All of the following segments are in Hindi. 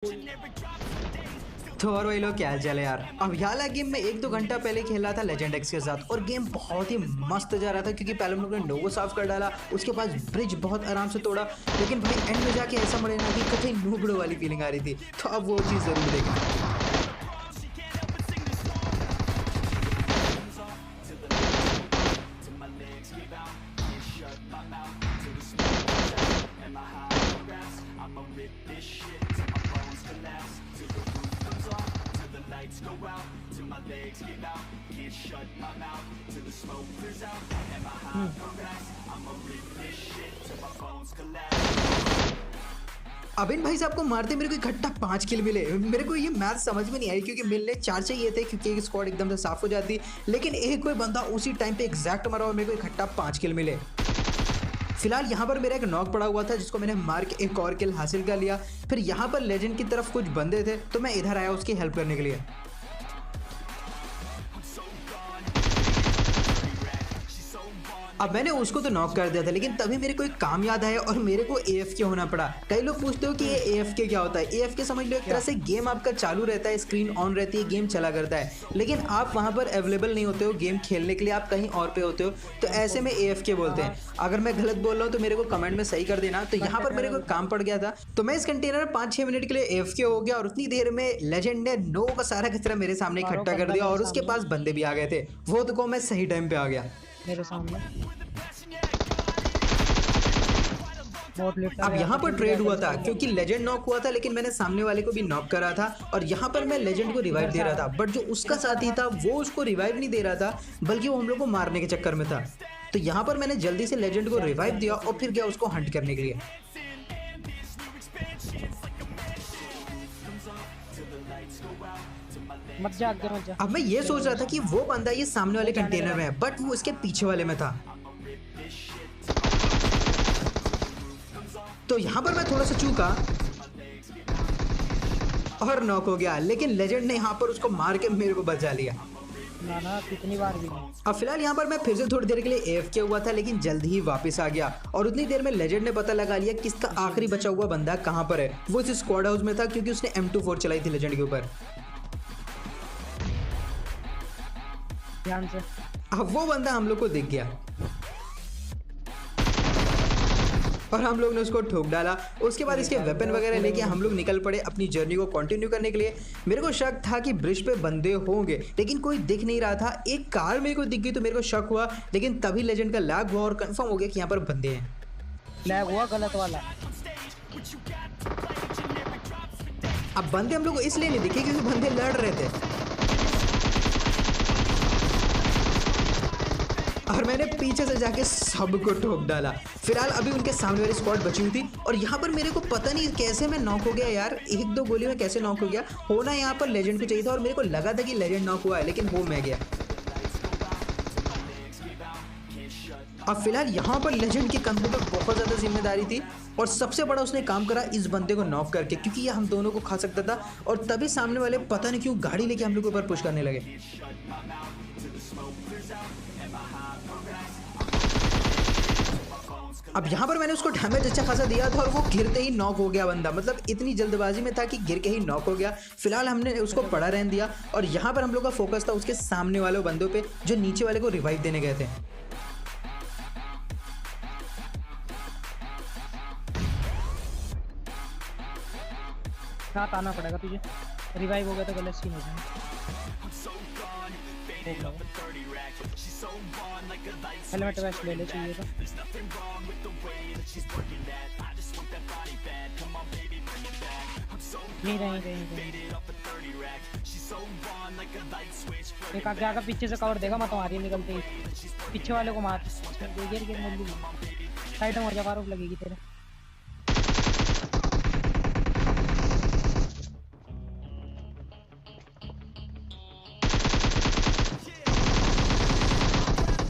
तो और वही लोग क्या हाल चाल है यार। अब याला गेम में 1-2 घंटा पहले खेल रहा था लेजेंड एक्स के साथ और गेम बहुत ही मस्त जा रहा था क्योंकि पहले हम लोग ने नोवो साफ कर डाला, उसके बाद ब्रिज बहुत आराम से तोड़ा, लेकिन भाई एंड में जाके ऐसा मरे ना कि कहीं नूबड़ो वाली फीलिंग आ रही थी। तो अब वो चीज़ जरूर देखना। Lights go out, till my legs give out. Can't shut my mouth, till the smoke clears out. And my high harass, I'ma rip this shit till my bones collapse. अब इन भाई साहब को मारते मेरे को इकट्ठा 5 किल मिले। मेरे को ये मैथ समझ में नहीं आई क्योंकि मिलने 4 चाहिए थे क्योंकि एक स्क्वाड एकदम से साफ हो जाती, लेकिन एक कोई बंदा उसी टाइम पे एग्जैक्ट मारा और मेरे को इकट्ठा 5 किल मिले। फिलहाल यहाँ पर मेरा एक नॉक पड़ा हुआ था जिसको मैंने मार के एक और किल हासिल कर लिया। फिर यहाँ पर लेजेंड की तरफ कुछ बंदे थे तो मैं इधर आया उसकी हेल्प करने के लिए। अब मैंने उसको तो नॉक कर दिया था, लेकिन तभी मेरे को एक काम याद आया और मेरे को AFK होना पड़ा। कई लोग पूछते हो कि ये AFK क्या होता है। AFK समझ लो एक तरह से गेम आपका चालू रहता है, स्क्रीन ऑन रहती है, गेम चला करता है, लेकिन आप वहां पर अवेलेबल नहीं होते हो गेम खेलने के लिए, आप कहीं और पे होते हो, तो ऐसे में AFK बोलते हैं। अगर मैं गलत बोल रहा हूँ तो मेरे को कमेंट में सही कर देना। तो यहाँ पर मेरे को काम पड़ गया था तो मैं इस कंटेनर में 5-6 मिनट के लिए AFK हो गया और उतनी देर में लेजेंड ने नोवो का सारा कचरा मेरे सामने इकट्ठा कर दिया और उसके पास बंदे भी आ गए थे। वो तो मैं सही टाइम पे आ गया मेरे सामने। अब यहाँ पर ट्रेड हुआ था क्योंकि लेजेंड नॉक हुआ था, लेकिन मैंने सामने वाले को भी नॉक करा था और यहाँ पर मैं लेजेंड को रिवाइव दे रहा था, बट जो उसका साथी था वो उसको रिवाइव नहीं दे रहा था बल्कि वो हम लोग को मारने के चक्कर में था। तो यहाँ पर मैंने जल्दी से लेजेंड को रिवाइव दिया और फिर गया उसको हंट करने के लिए। मत जा आगे मत जा। अब मैं ये सोच रहा था कि वो बंदा ये सामने वाले कंटेनर में है, बट वो इसके पीछे वाले में था। तो यहाँ पर मैं थोड़ा सा चूका और नॉक हो गया, लेकिन लेजेंड ने यहाँ पर उसको मार के मेरे को बचा लिया। ना कितनी बार भी नहीं। अब फिलहाल यहाँ पर मैं फिर से थोड़ी देर के लिए AFK हुआ था, लेकिन जल्द ही वापस आ गया और उतनी देर में लेजेंड ने पता लगा लिया किसका आखिरी बचा हुआ बंदा कहाँ पर है। वो इस स्क्वाड हाउस में था क्योंकि उसने M24 चलाई थी लेजेंड के ऊपर। ध्यान से। अब वो बंदा हम लोग को दिख गया और हम लोग ने उसको ठोक डाला। उसके बाद इसके वेपन वगैरह लेके हम लोग निकल पड़े अपनी जर्नी को कंटिन्यू करने के लिए। मेरे को शक था कि ब्रिज पे बंदे होंगे, लेकिन कोई दिख नहीं रहा था। एक कार मेरे को दिख गई तो मेरे को शक हुआ, लेकिन तभी लेजेंड का लैग हुआ और कंफर्म हो गया कि यहाँ पर बंदे हैं। लैग हुआ गलत वाला। अब बंदे हम लोग को इसलिए नहीं दिखे क्योंकि बंदे लड़ रहे थे और मैंने पीछे से जाके सबको ठोक डाला। फिलहाल अभी उनके सामने वाली स्क्वाड बची हुई थी और यहाँ पर मेरे को पता नहीं कैसे मैं नॉक हो गया यार। 1-2 गोली में कैसे नॉक हो गया। होना यहाँ पर लेजेंड को चाहिए था और मेरे को लगा था कि लेजेंड नॉक हुआ है, लेकिन वो मैं गया। अब फिलहाल यहाँ पर लेजेंड के कंधों पर बहुत ज़्यादा जिम्मेदारी थी और सबसे बड़ा उसने काम करा इस बंदे को नॉक करके, क्योंकि ये हम दोनों को खा सकता था। और तभी सामने वाले पता नहीं क्यों गाड़ी लेके हम लोग के ऊपर पुश करने लगे। अब यहाँ पर मैंने उसको डैमेज अच्छा खासा दिया था और वो गिरते ही नॉक हो गया बंदा। मतलब इतनी जल्दबाजी में था कि गिर के ही नॉक हो गया। फिलहाल हमने उसको पड़ा रहने दिया और यहाँ पर हम लोग का फोकस था उसके सामने वाले बंदों पे जो नीचे वाले को रिवाइव देने गए थे। साथ आना पड़ेगा तुझे। रिवाइव हो गया तो गलत सीन हो जाएगा। हेलमेट वैसे ले ले चाहिए तो। नहीं। एक आगे आगे पीछे से कवर देगा, मैं तुम्हारी निकलते ही पीछे वाले को मार। साइड में हो जा, फारूक लगेगी तेरे।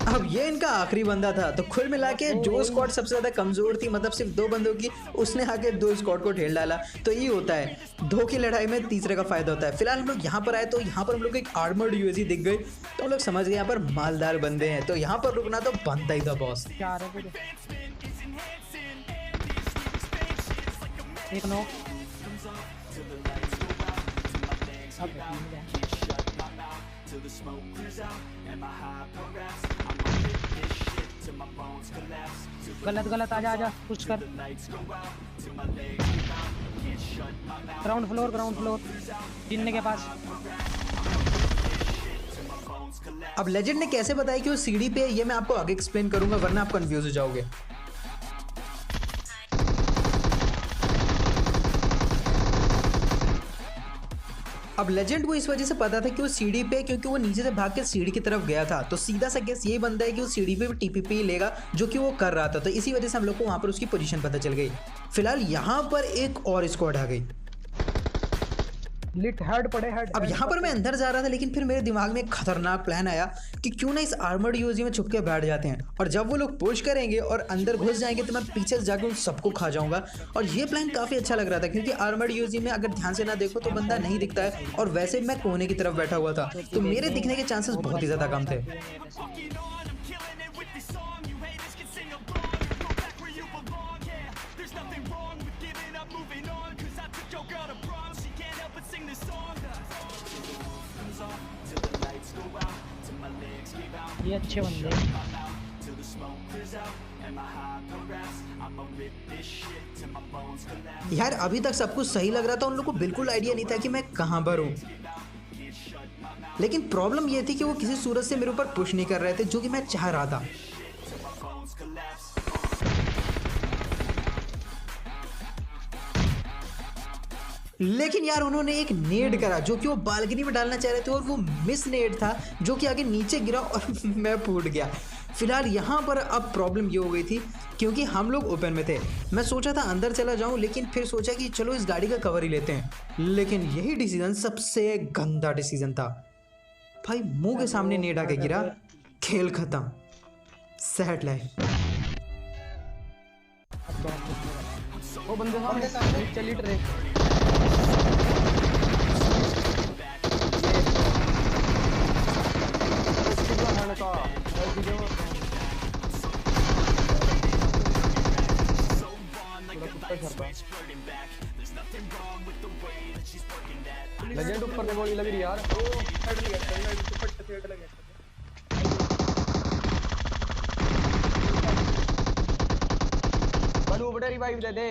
अब ये इनका आखिरी बंदा था। तो कुल मिला के जो स्क्वाड सबसे ज्यादा कमजोर थी, मतलब सिर्फ 2 बंदों की, उसने आके 2 स्क्वाड को ढेर डाला। तो ये होता है 2 की लड़ाई में तीसरे का फायदा होता है। फिलहाल हम लोग यहाँ पर आए तो यहाँ पर हम लोग को एक आर्मर्ड UAV दिख गई, तो हम लोग समझ गए यहाँ पर मालदार बंदे हैं, तो यहाँ पर रुकना तो बनता ही था बॉस। एक नॉक। अब ठीक है। Can't shut my mouth till the smoke clears out and my high progress. I'ma rip this shit till my bones collapse. Till the गलत गलत आजा आजा पुश कर। lights go out, till my legs give out. Can't shut my mouth ground floor जिन्ने के पास। till my bones collapse. अब लेजेंड ने कैसे बताया कि वो सीढ़ी पे है, ये मैं आपको आगे एक्सप्लेन करूंगा, वरना आप कंफ्यूज हो जाओगे। अब लेजेंड को इस वजह से पता था कि वो सीढ़ी पे है, क्योंकि वो नीचे से भाग के सीढ़ी की तरफ गया था। तो सीधा सा गेस यही बनता है कि वो सीढ़ी पे भी टीपीपी लेगा, जो कि वो कर रहा था। तो इसी वजह से हम लोग को वहां पर उसकी पोजीशन पता चल गई। फिलहाल यहाँ पर एक और स्क्वाड आ गई। लिट हेड पड़े हेड। अब यहाँ पर मैं अंदर जा रहा था, लेकिन फिर मेरे दिमाग में एक खतरनाक प्लान आया कि क्यों ना इस आर्मर्ड यूजी में छुप के बैठ जाते हैं, और जब वो लोग पुश करेंगे और अंदर घुस जाएंगे तो मैं पीछे से जाकर उन सबको खा जाऊंगा। और ये प्लान काफी अच्छा लग रहा था, क्योंकि आर्मर्ड यूजी में अगर ध्यान से ना देखो तो बंदा नहीं दिखता है, और वैसे मैं कोने की तरफ बैठा हुआ था, तो मेरे दिखने के चांसेस बहुत ही ज्यादा कम थे। Fucking on, I'm killing it with this song. You haters can sing along. Go back where you belong, yeah. There's nothing wrong with giving up, moving on. 'Cause I took your girl to prom. She can't help but sing this song. Comes on till the lights go out, till my legs give out. ये अच्छे बंदे। My mouth till the smoke clears out and my high progress. I'ma rip this shit till my bones collapse. यार अभी तक सब कुछ सही लग रहा था, उन लोगों को बिल्कुल आइडिया नहीं था कि मैं कहाँ पर हूँ। लेकिन प्रॉब्लम ये थी कि वो किसी सूरत से मेरे ऊपर पुश नहीं कर रहे थे, जो कि मैं चाह रहा था। Till my bones collapse. लेकिन यार उन्होंने एक नेड करा, जो कि वो बालकनी में डालना चाह रहे थे, और वो मिस नेड था, जो कि आगे नीचे गिरा और मैं फूट गया। फिलहाल यहाँ पर अब प्रॉब्लम ये हो गई थी, क्योंकि हम लोग ओपन में थे। मैं सोचा था अंदर चला जाऊं, लेकिन फिर सोचा कि चलो इस गाड़ी का कवर ही लेते हैं। लेकिन यही डिसीजन सबसे गंदा डिसीजन था भाई। मुंह के सामने नेड आके गिरा, खेल खत्म, सैड लाइफ। वो बंदे सामने चली ट्रेन। लेजेंड ऊपर से गोली लग रही यार। ओ हेड लगा, हेड फट से हेड लगा। बड़ू बड़े रिवाइव दे दे।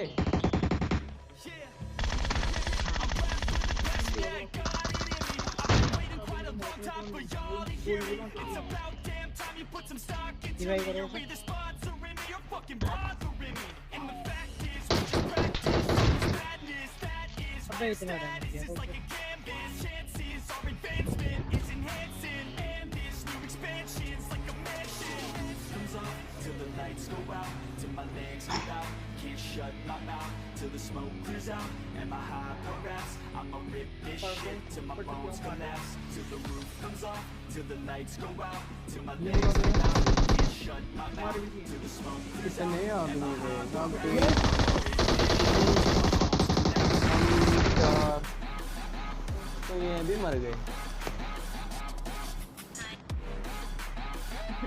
रिवाइव करो। अबे इतना डैमेज किया। Till the lights go out, till my legs give out. Can't shut my mouth till the smoke clears out and my high progress. I'ma rip this shit till my bones collapse. Till the roof comes off, till the lights go out, till my legs give out. Can't shut my mouth till the smoke clears out. कितने आदमी थे काम पे। तो ये भी मर गए।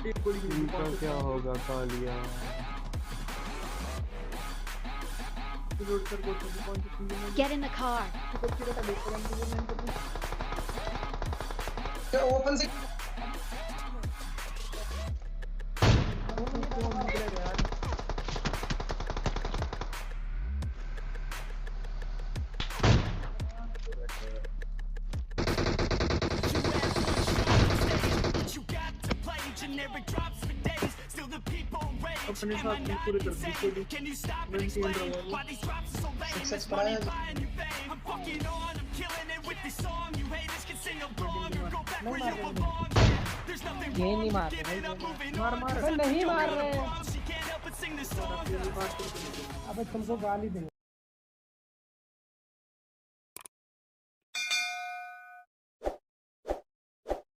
इनका क्या होगा Kalia. Get in the car. Open से You got to play generic drops for days. Still the people rage. Am I not insane? Can you stop and explain why these drops are so lame? It's money buying your fame. I'm fucking on. I'm killing it with this song. You haters can sing along or go back where you belong. Yeah, there's nothing ये wrong नहीं मार with रहे giving up, moving मार on. मार। नहीं मार रहे। She can't help but sing this song. अबे तुमको गाली दे।